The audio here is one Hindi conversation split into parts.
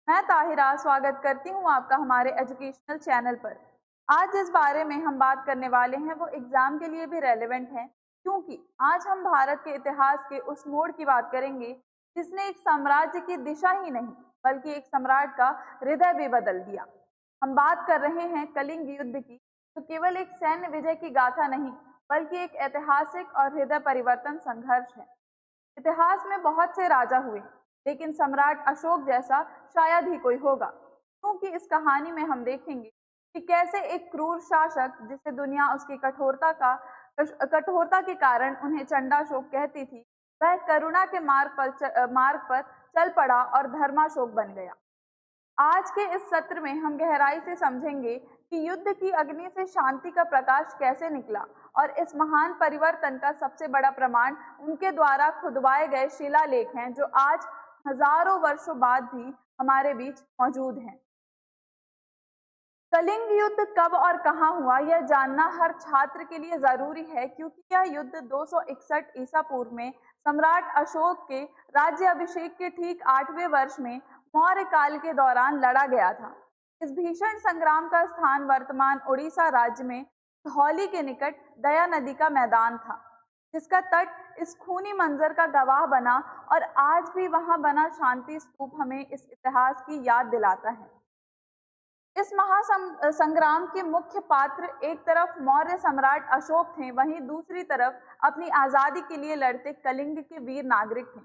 मैं ताहिरा स्वागत करती हूँ आपका हमारे एजुकेशनल चैनल पर। आज जिस बारे में हम बात करने वाले हैं वो एग्ज़ाम के लिए भी रेलेवेंट है, क्योंकि आज हम भारत के इतिहास के उस मोड़ की बात करेंगे जिसने एक साम्राज्य की दिशा ही नहीं बल्कि एक सम्राट का हृदय भी बदल दिया। हम बात कर रहे हैं कलिंग युद्ध की, तो केवल एक सैन्य विजय की गाथा नहीं बल्कि एक ऐतिहासिक और हृदय परिवर्तन संघर्ष है। इतिहास में बहुत से राजा हुए, लेकिन सम्राट अशोक जैसा शायद ही कोई होगा, क्योंकि इस कहानी में हम देखेंगे कि कैसे एक क्रूर शासक, जिसे दुनिया उसकी कठोरता के कारण उन्हें चंडाशोक कहती थी, वह करुणा के मार्ग पर चल पड़ा और धर्माशोक बन गया। आज के इस सत्र में हम गहराई से समझेंगे कि युद्ध की अग्नि से शांति का प्रकाश कैसे निकला और इस महान परिवर्तन का सबसे बड़ा प्रमाण उनके द्वारा खुदवाए गए शिलालेख हैं, जो आज हजारों वर्षों बाद भी हमारे बीच मौजूद हैं। कलिंग युद्ध कब और कहां हुआ, यह जानना हर छात्र के लिए जरूरी है, क्योंकि यह युद्ध 261 ईसा पूर्व में सम्राट अशोक के राज्य अभिषेक के ठीक 8वें वर्ष में मौर्य काल के दौरान लड़ा गया था। इस भीषण संग्राम का स्थान वर्तमान उड़ीसा राज्य में धौली के निकट दया नदी का मैदान था, जिसका तट इस खूनी मंजर का गवाह बना और आज भी वहां बना शांति स्तूप हमें इस इतिहास की याद दिलाता है। इस महासंग्राम के मुख्य पात्र एक तरफ मौर्य सम्राट अशोक थे, वहीं दूसरी तरफ अपनी आजादी के लिए लड़ते कलिंग के वीर नागरिक थे,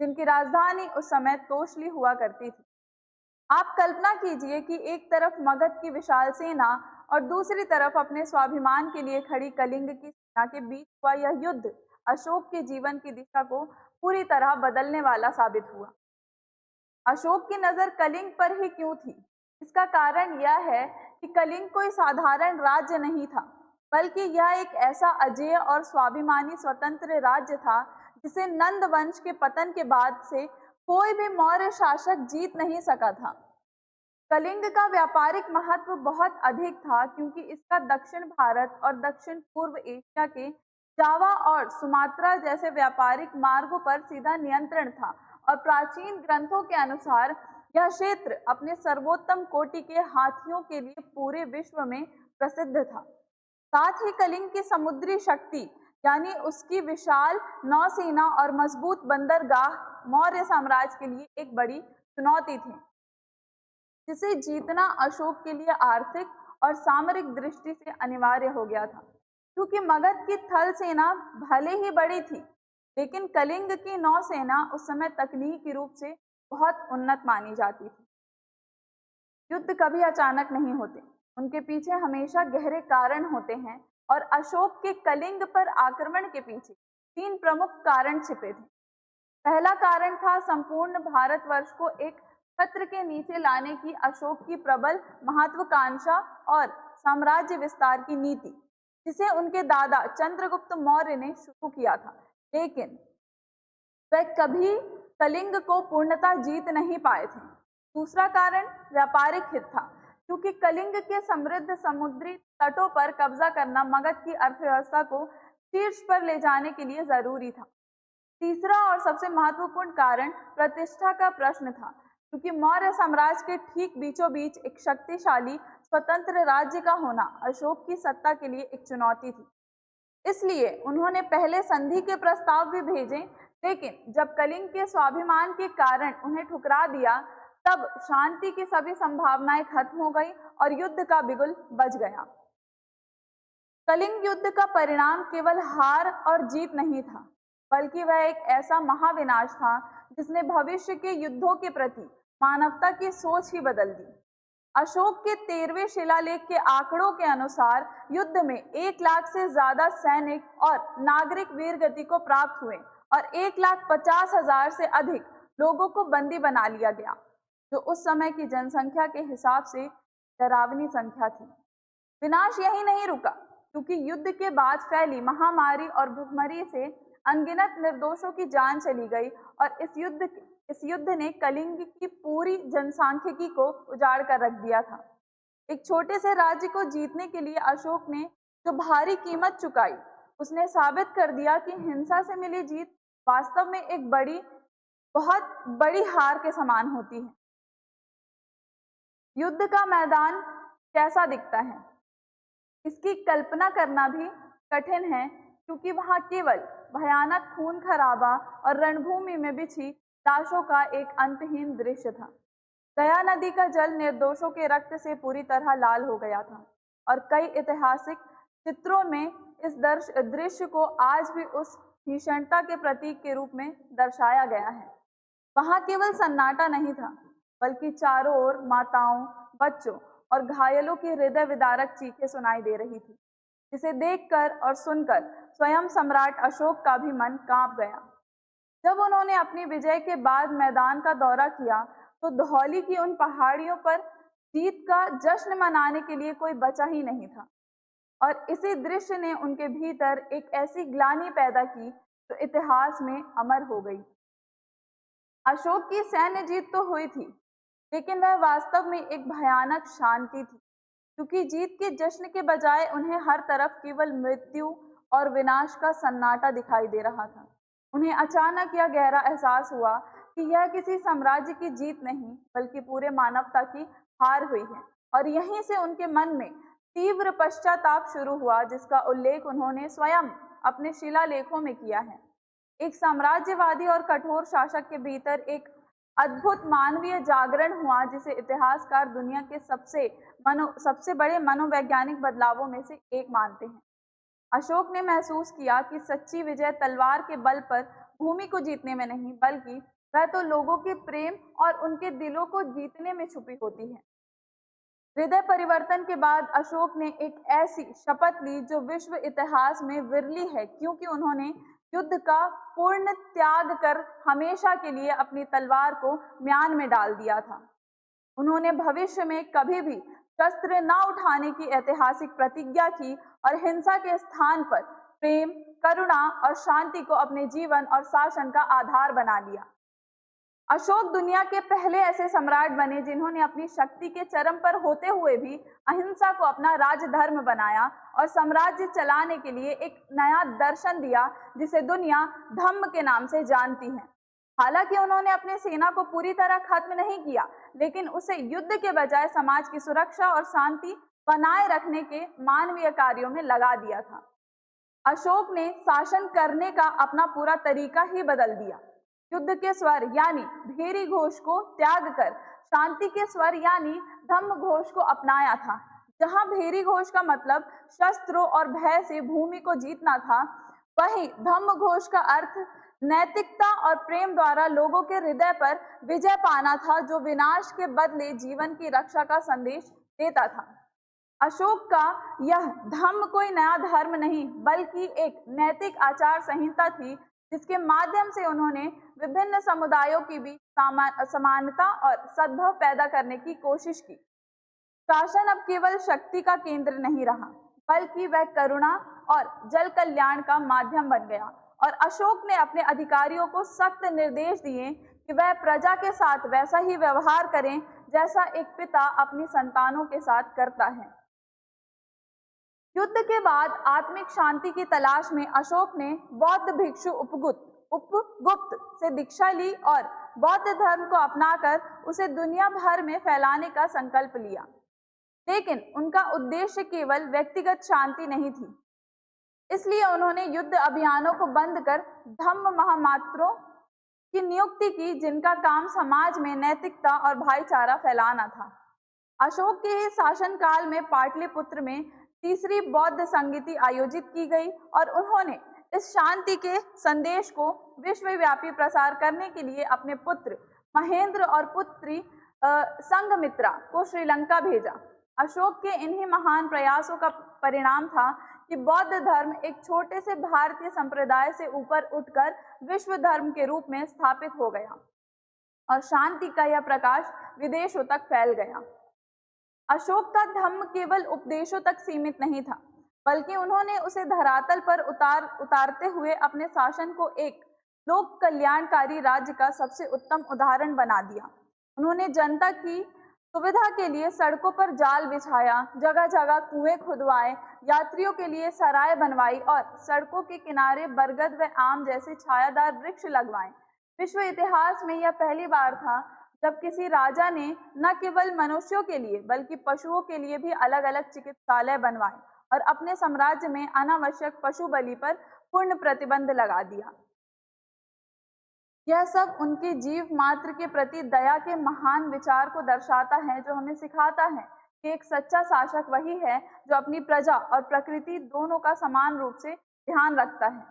जिनकी राजधानी उस समय तोशली हुआ करती थी। आप कल्पना कीजिए कि एक तरफ मगध की विशाल सेना और दूसरी तरफ अपने स्वाभिमान के लिए खड़ी कलिंग की सेना के बीच हुआ यह युद्ध अशोक के जीवन की दिशा को पूरी तरह बदलने वाला साबित हुआ। अशोक की नजर कलिंग पर ही क्यों थी? इसका कारण यह है कि कलिंग कोई साधारण राज्य नहीं था, बल्कि यह एक ऐसा अजेय और स्वाभिमानी स्वतंत्र राज्य था जिसे नंद वंश के पतन के बाद से कोई भी मौर्य शासक जीत नहीं सका था। कलिंग का व्यापारिक महत्व बहुत अधिक था, क्योंकि इसका दक्षिण भारत और दक्षिण पूर्व एशिया के जावा और सुमात्रा जैसे व्यापारिक मार्गों पर सीधा नियंत्रण था और प्राचीन ग्रंथों के अनुसार यह क्षेत्र अपने सर्वोत्तम कोटि के हाथियों के लिए पूरे विश्व में प्रसिद्ध था। साथ ही कलिंग की समुद्री शक्ति, यानी उसकी विशाल नौसेना और मजबूत बंदरगाह मौर्य साम्राज्य के लिए एक बड़ी चुनौती थी, जिसे जीतना अशोक के लिए आर्थिक और सामरिक दृष्टि से अनिवार्य हो गया था। क्योंकि मगध की थल सेना भले ही बड़ी थी, लेकिन कलिंग की नौसेना उस समय तकनीकी रूप से बहुत उन्नत मानी जाती थी। युद्ध कभी अचानक नहीं होते, उनके पीछे हमेशा गहरे कारण होते हैं, और अशोक के कलिंग पर आक्रमण के पीछे 3 प्रमुख कारण छिपे थे। पहला कारण था संपूर्ण भारतवर्ष को एक छत्र के नीचे लाने की अशोक की प्रबल महत्वाकांक्षा और साम्राज्य विस्तार की नीति, जिसे उनके दादा चंद्रगुप्त मौर्य ने शुरू किया था, लेकिन वह कभी कलिंग को पूर्णतः जीत नहीं पाए थे। दूसरा कारण व्यापारिक हित था, क्योंकि कलिंग के समृद्ध समुद्री तटों पर कब्जा करना मगध की अर्थव्यवस्था को शीर्ष पर ले जाने के लिए जरूरी था। तीसरा और सबसे महत्वपूर्ण कारण प्रतिष्ठा का प्रश्न था, क्योंकि मौर्य साम्राज्य के ठीक बीचों बीच एक शक्तिशाली स्वतंत्र राज्य का होना अशोक की सत्ता के लिए एक चुनौती थी। इसलिए उन्होंने पहले संधि के प्रस्ताव भी भेजे, लेकिन जब कलिंग के स्वाभिमान के कारण उन्हें ठुकरा दिया, तब शांति की सभी संभावनाएं खत्म हो गई और युद्ध का बिगुल बज गया। कलिंग युद्ध का परिणाम केवल हार और जीत नहीं था, बल्कि वह एक ऐसा महाविनाश था जिसने भविष्य के युद्धों के प्रति मानवता की सोच ही बदल दी। अशोक के 13वें शिलालेख के आंकड़ों के अनुसार युद्ध में 1 लाख से ज्यादा सैनिक और नागरिक वीरगति को प्राप्त हुए और 1,50,000 से अधिक लोगों को बंदी बना लिया गया, जो उस समय की जनसंख्या के हिसाब से डरावनी संख्या थी। विनाश यही नहीं रुका, क्योंकि युद्ध के बाद फैली महामारी और भुखमरी से अनगिनत निर्दोषों की जान चली गई और इस युद्ध ने कलिंग की पूरी जनसांख्यिकी को उजाड़ कर रख दिया था। एक छोटे से राज्य को जीतने के लिए अशोक ने जो भारी कीमत चुकाई, उसने साबित कर दिया कि हिंसा से मिली जीत वास्तव में एक बहुत बड़ी हार के समान होती है। युद्ध का मैदान कैसा दिखता है, इसकी कल्पना करना भी कठिन है, क्योंकि वहां केवल भयानक खून खराबा और रणभूमि में बिछी लाशों का एक अंतहीन दृश्य था। दया नदी का जल निर्दोषों के रक्त से पूरी तरह लाल हो गया था और कई ऐतिहासिक चित्रों में इस दृश्य को आज भी उस भीषणता के प्रतीक के रूप में दर्शाया गया है। वहां केवल सन्नाटा नहीं था, बल्कि चारों ओर माताओं, बच्चों और घायलों की हृदय विदारक चीखें सुनाई दे रही थी, जिसे देखकर और सुनकर स्वयं सम्राट अशोक का भी मन कांप गया। जब उन्होंने अपनी विजय के बाद मैदान का दौरा किया, तो धौली की उन पहाड़ियों पर जीत का जश्न मनाने के लिए कोई बचा ही नहीं था, और इसी दृश्य ने उनके भीतर एक ऐसी ग्लानि पैदा की जो इतिहास में अमर हो गई। अशोक की सैन्य जीत तो हुई थी, लेकिन वह वास्तव में एक भयानक शांति थी, क्योंकि जीत के जश्न के बजाय उन्हें हर तरफ केवल मृत्यु और विनाश का सन्नाटा दिखाई दे रहा था। उन्हें अचानक यह गहरा एहसास हुआ कि यह किसी साम्राज्य की जीत नहीं, बल्कि पूरे मानवता की हार हुई है, और यहीं से उनके मन में तीव्र पश्चाताप शुरू हुआ, जिसका उल्लेख उन्होंने स्वयं अपने शिलालेखों में किया है। एक साम्राज्यवादी और कठोर शासक के भीतर एक अद्भुत मानवीय जागरण हुआ, जिसे इतिहासकार दुनिया के सबसे बड़े मनोवैज्ञानिक बदलावों में से एक मानते हैं। अशोक ने महसूस किया कि सच्ची विजय तलवार के बल पर भूमि को जीतने में नहीं, बल्कि वह तो लोगों के प्रेम और उनके दिलों को जीतने में छुपी होती है। हृदय परिवर्तन के बाद अशोक ने एक ऐसी शपथ ली जो विश्व इतिहास में विरली है, क्योंकि उन्होंने युद्ध का पूर्ण त्याग कर हमेशा के लिए अपनी तलवार को म्यान में डाल दिया था। उन्होंने भविष्य में कभी भी शस्त्र न उठाने की ऐतिहासिक प्रतिज्ञा की और हिंसा के स्थान पर प्रेम, करुणा और शांति को अपने जीवन और शासन का आधार बना लिया। अशोक दुनिया के पहले ऐसे सम्राट बने जिन्होंने अपनी शक्ति के चरम पर होते हुए भी अहिंसा को अपना राजधर्म बनाया और साम्राज्य चलाने के लिए एक नया दर्शन दिया, जिसे दुनिया धम्म के नाम से जानती है। हालांकि उन्होंने अपनी सेना को पूरी तरह खत्म नहीं किया, लेकिन उसे युद्ध के बजाय समाज की सुरक्षा और शांति बनाए रखने के मानवीय कार्यों में लगा दिया था। अशोक ने शासन करने का अपना पूरा तरीका ही बदल दिया। युद्ध के स्वर यानी भेरी घोष को त्याग कर शांति के स्वर यानी धम्म घोष को अपनाया था। जहां भेरी घोष का मतलब शस्त्रों और भय से भूमि को जीतना था, वहीं धम्म घोष का अर्थ नैतिकता और प्रेम द्वारा लोगों के हृदय पर विजय पाना था, जो विनाश के बदले जीवन की रक्षा का संदेश देता था। अशोक का यह धम्म कोई नया धर्म नहीं, बल्कि एक नैतिक आचार संहिता थी, जिसके माध्यम से उन्होंने विभिन्न समुदायों की बीच समानता और सद्भाव पैदा करने की कोशिश की। शासन अब केवल शक्ति का केंद्र नहीं रहा, बल्कि वह करुणा और जल कल्याण का माध्यम बन गया, और अशोक ने अपने अधिकारियों को सख्त निर्देश दिए कि वह प्रजा के साथ वैसा ही व्यवहार करें जैसा एक पिता अपनी संतानों के साथ करता है। युद्ध के बाद आत्मिक शांति की तलाश में अशोक ने बौद्ध भिक्षु उपगुप्त से दीक्षा ली और बौद्ध धर्म को अपनाकर उसे दुनिया भर में फैलाने का संकल्प लिया। लेकिन उनका उद्देश्य केवल व्यक्तिगत शांति नहीं थी, इसलिए उन्होंने युद्ध अभियानों को बंद कर धम्म महामात्रों की नियुक्ति की, जिनका काम समाज में नैतिकता और भाईचारा फैलाना था। अशोक के ही शासनकाल में पाटलिपुत्र में तीसरी बौद्ध संगीति आयोजित की गई और उन्होंने इस शांति के संदेश को विश्वव्यापी प्रसार करने के लिए अपने पुत्र महेंद्र और पुत्री संघमित्रा को श्रीलंका भेजा। अशोक के इन्हीं महान प्रयासों का परिणाम था कि बौद्ध धर्म एक छोटे से भारतीय संप्रदाय से ऊपर उठकर विश्व धर्म के रूप में स्थापित हो गया और शांति का यह प्रकाश विदेशों तक फैल गया। अशोक का धम्म केवल उपदेशों तक सीमित नहीं था, बल्कि उन्होंने उसे धरातल पर उतारते हुए अपने शासन को एक लोक कल्याणकारी राज्य का सबसे उत्तम उदाहरण बना दिया। उन्होंने जनता की सुविधा के लिए सड़कों पर जाल बिछाया, जगह जगह कुएं खुदवाए, यात्रियों के लिए सराय बनवाई और सड़कों के किनारे बरगद व आम जैसे छायादार वृक्ष लगवाए। विश्व इतिहास में यह पहली बार था जब किसी राजा ने न केवल मनुष्यों के लिए बल्कि पशुओं के लिए भी अलग अलग चिकित्सालय बनवाए और अपने साम्राज्य में अनावश्यक पशु बलि पर पूर्ण प्रतिबंध लगा दिया। यह सब उनके जीव मात्र के प्रति दया के महान विचार को दर्शाता है, जो हमें सिखाता है कि एक सच्चा शासक वही है जो अपनी प्रजा और प्रकृति दोनों का समान रूप से ध्यान रखता है।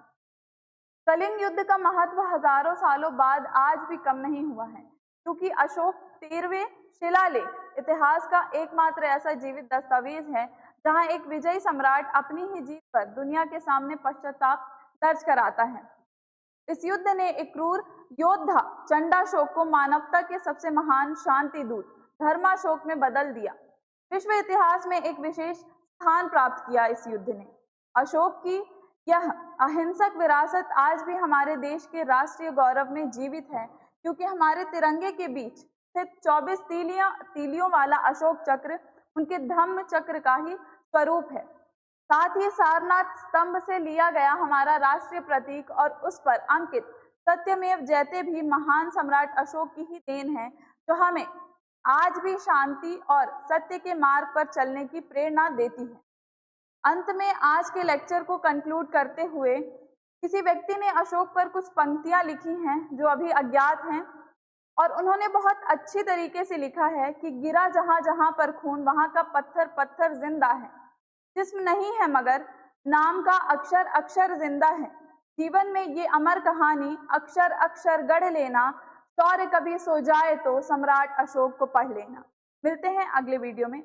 कलिंग युद्ध का महत्व हजारों सालों बाद आज भी कम नहीं हुआ है, क्योंकि अशोक 13वें शिलालेख इतिहास का एकमात्र ऐसा जीवित दस्तावेज है जहां एक विजयी सम्राट अपनी ही जीत पर दुनिया के सामने पश्चाताप दर्ज कराता है। इस युद्ध ने एक क्रूर योद्धा चंडाशोक को मानवता के सबसे महान शांति दूत धर्माशोक में बदल दिया। विश्व इतिहास में एक विशेष स्थान प्राप्त किया इस युद्ध ने। अशोक की यह अहिंसक विरासत आज भी हमारे देश के राष्ट्रीय गौरव में जीवित है, क्योंकि हमारे तिरंगे के बीच स्थित 24 तीलियों वाला अशोक चक्र उनके धम्म चक्र का ही स्वरूप है। साथ ही सारनाथ स्तंभ से लिया गया हमारा राष्ट्रीय प्रतीक और उस पर अंकित सत्यमेव जयते भी महान सम्राट अशोक की ही देन है, जो हमें आज भी शांति और सत्य के मार्ग पर चलने की प्रेरणा देती है। अंत में आज के लेक्चर को कंक्लूड करते हुए किसी व्यक्ति ने अशोक पर कुछ पंक्तियां लिखी हैं जो अभी अज्ञात हैं, और उन्होंने बहुत अच्छी तरीके से लिखा है कि गिरा जहां जहां पर खून वहां का पत्थर पत्थर जिंदा है, जिस्म नहीं है मगर नाम का अक्षर अक्षर जिंदा है। जीवन में ये अमर कहानी अक्षर अक्षर गढ़ लेना, शौर्य कभी सो जाए तो सम्राट अशोक को पढ़ लेना। मिलते हैं अगले वीडियो में।